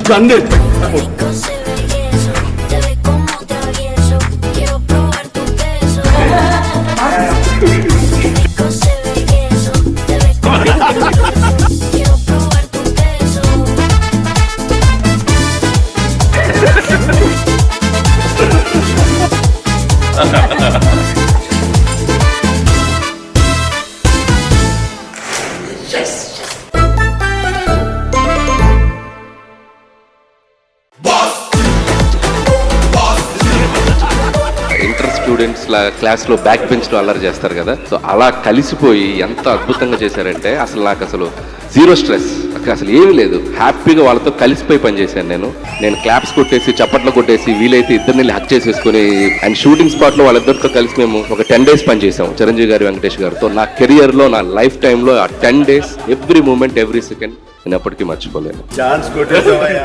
Grande. Students క్లాస్లో back బెంచ్లో అల్లరి చేస్తారు కదా, సో అలా కలిసిపోయి ఎంత అద్భుతంగా చేశారంటే అసలు నాకు అసలు జీరో స్ట్రెస్, అసలు ఏమీ లేదు. హ్యాపీగా వాళ్ళతో కలిసిపోయి పనిచేశాను. నేను క్లాప్స్ కొట్టేసి చప్పట్లు కొట్టేసి వీలైతే ఇద్దరిని హక్ చేసేసుకుని అండ్ షూటింగ్ స్పాట్లో వాళ్ళిద్దరితో కలిసి మేము ఒక 10 days పనిచేసాం చిరంజీవి గారి, వెంకటేష్ గారితో. నా కెరియర్లో, నా లైఫ్ టైంలో ఆ 10 days every moment, every second నేను ఎప్పటికీ మర్చిపోలేను. ఛాన్స్ కొట్టేసావయ్యా.